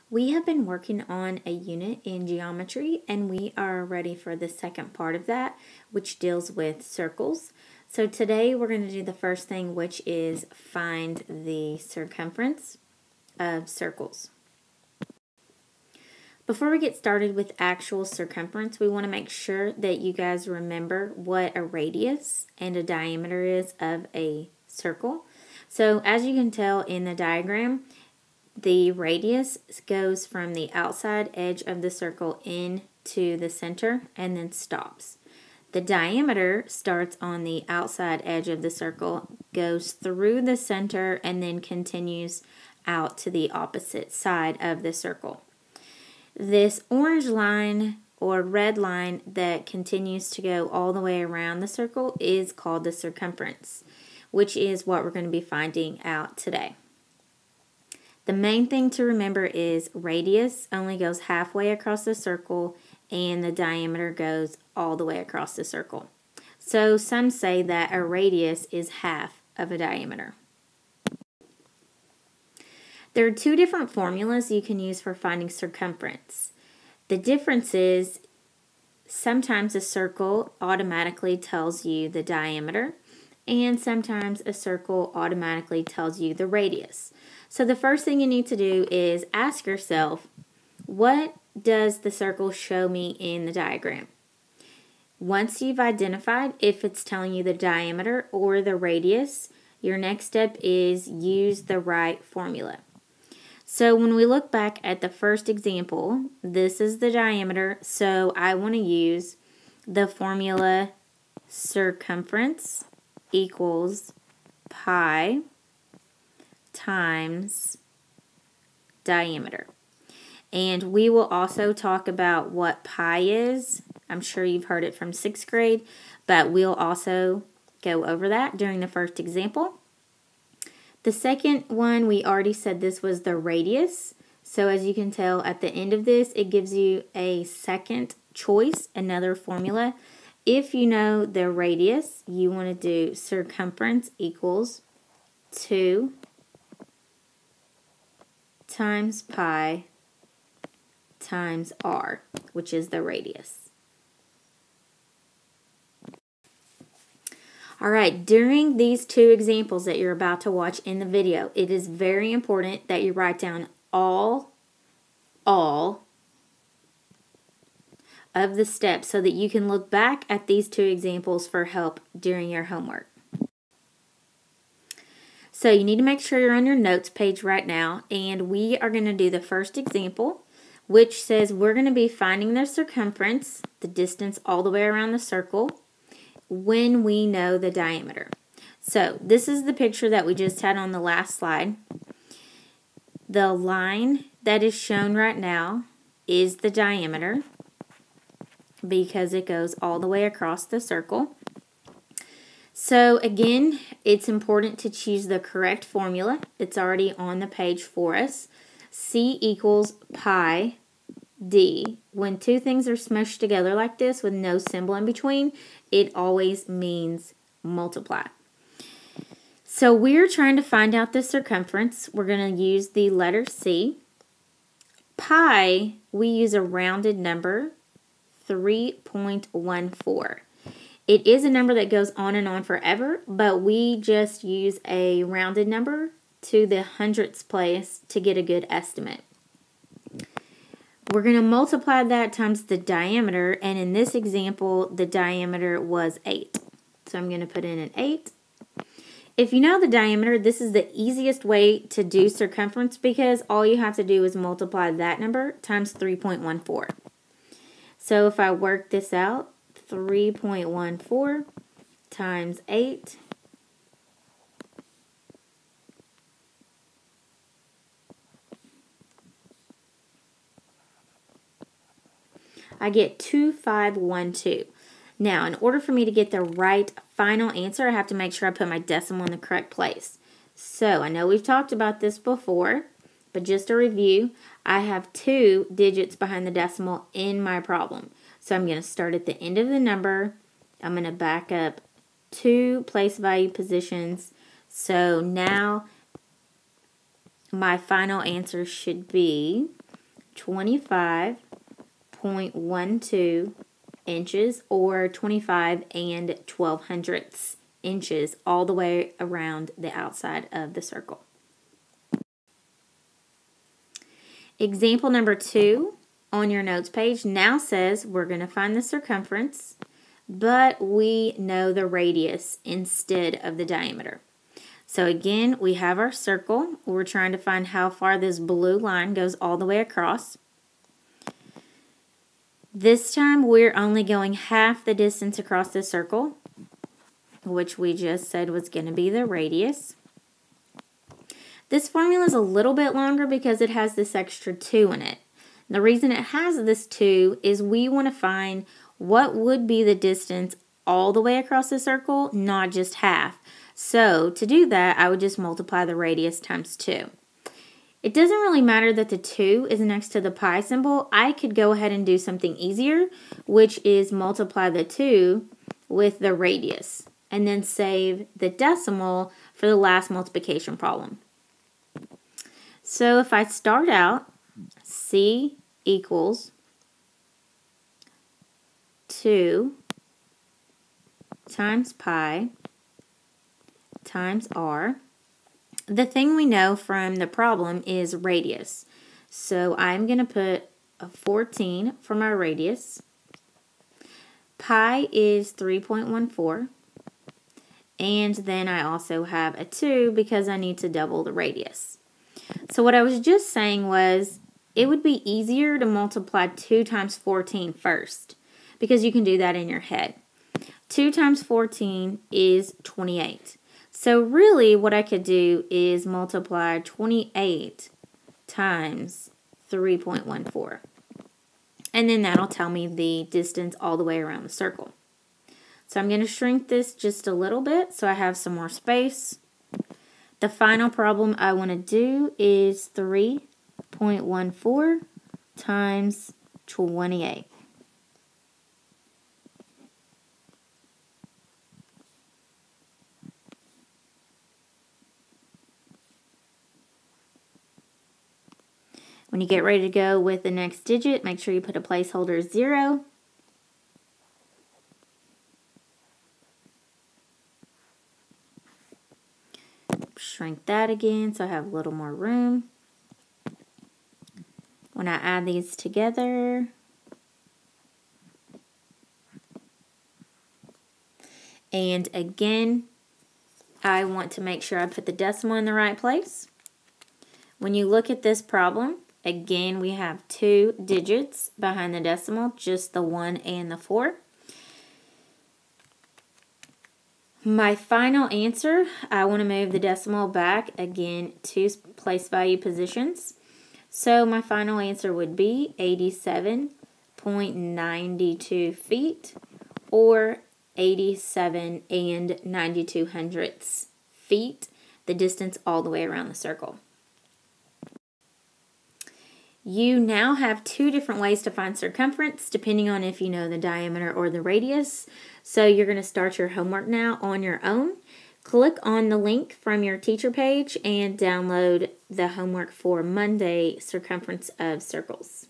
We have been working on a unit in geometry, and we are ready for the second part of that, which deals with circles. So today we're going to do the first thing, which is find the circumference of circles. Before we get started with actual circumference, we want to make sure that you guys remember what a radius and a diameter is of a circle. So as you can tell in the diagram, the radius goes from the outside edge of the circle into the center and then stops. The diameter starts on the outside edge of the circle, goes through the center, and then continues out to the opposite side of the circle. This orange line or red line that continues to go all the way around the circle is called the circumference, which is what we're going to be finding out today. The main thing to remember is radius only goes halfway across the circle and the diameter goes all the way across the circle. So some say that a radius is half of a diameter. There are two different formulas you can use for finding circumference. The difference is sometimes a circle automatically tells you the diameter, and sometimes a circle automatically tells you the radius. So the first thing you need to do is ask yourself, what does the circle show me in the diagram? Once you've identified if it's telling you the diameter or the radius, your next step is use the right formula. So when we look back at the first example, this is the diameter, so I want to use the formula circumference equals pi times diameter. And we will also talk about what pi is. I'm sure you've heard it from 6th grade, but we'll also go over that during the first example. The second one, we already said this was the radius. So as you can tell at the end of this, it gives you a second choice, another formula. If you know the radius, you want to do circumference equals 2 times pi times r, which is the radius. All right, during these two examples that you're about to watch in the video, it is very important that you write down all of the steps so that you can look back at these two examples for help during your homework. So you need to make sure you're on your notes page right now, and we are going to do the first example, which says we're going to be finding the circumference, the distance all the way around the circle, when we know the diameter. So this is the picture that we just had on the last slide. The line that is shown right now is the diameter because it goes all the way across the circle. So again, it's important to choose the correct formula. It's already on the page for us. C equals pi d. When two things are smushed together like this with no symbol in between, it always means multiply. So we're trying to find out the circumference. We're going to use the letter C. Pi, we use a rounded number, 3.14. It is a number that goes on and on forever, but we just use a rounded number to the hundredths place to get a good estimate. We're going to multiply that times the diameter, and in this example, the diameter was 8. So I'm going to put in an 8. If you know the diameter, this is the easiest way to do circumference because all you have to do is multiply that number times 3.14. So if I work this out, 3.14 times 8 I get 2512. Now, in order for me to get the right final answer, I have to make sure I put my decimal in the correct place. So, I know we've talked about this before, but just a review, I have 2 digits behind the decimal in my problem. So, I'm going to start at the end of the number. I'm going to back up 2 place value positions. So, now my final answer should be 25.12 inches, or 25 and 12 inches all the way around the outside of the circle. Example number 2 on your notes page now says we're going to find the circumference, but we know the radius instead of the diameter. So again, we have our circle. We're trying to find how far this blue line goes all the way across. This time we're only going half the distance across the circle, which we just said was going to be the radius. This formula is a little bit longer because it has this extra 2 in it. The reason it has this 2 is we want to find what would be the distance all the way across the circle, not just half. So to do that, I would just multiply the radius times 2. It doesn't really matter that the 2 is next to the pi symbol. I could go ahead and do something easier, which is multiply the 2 with the radius, and then save the decimal for the last multiplication problem. So if I start out, C equals 2 times pi times r. The thing we know from the problem is radius. So I'm going to put a 14 for my radius. Pi is 3.14. And then I also have a 2 because I need to double the radius. So what I was just saying was it would be easier to multiply 2 times 14 first, because you can do that in your head. 2 times 14 is 28. So really what I could do is multiply 28 times 3.14. And then that'll tell me the distance all the way around the circle. So I'm going to shrink this just a little bit so I have some more space. The final problem I want to do is 3.14 times 28. When you get ready to go with the next digit, make sure you put a placeholder 0. Shrink that again so I have a little more room. When I add these together, and again, I want to make sure I put the decimal in the right place. When you look at this problem, again, we have 2 digits behind the decimal, just the 1 and the 4. My final answer, I want to move the decimal back again 2 place value positions. So my final answer would be 87.92 feet, or 87 and 92 hundredths feet, the distance all the way around the circle. You now have 2 different ways to find circumference, depending on if you know the diameter or the radius. So you're going to start your homework now on your own. Click on the link from your teacher page and download the homework for Monday, Circumference of Circles.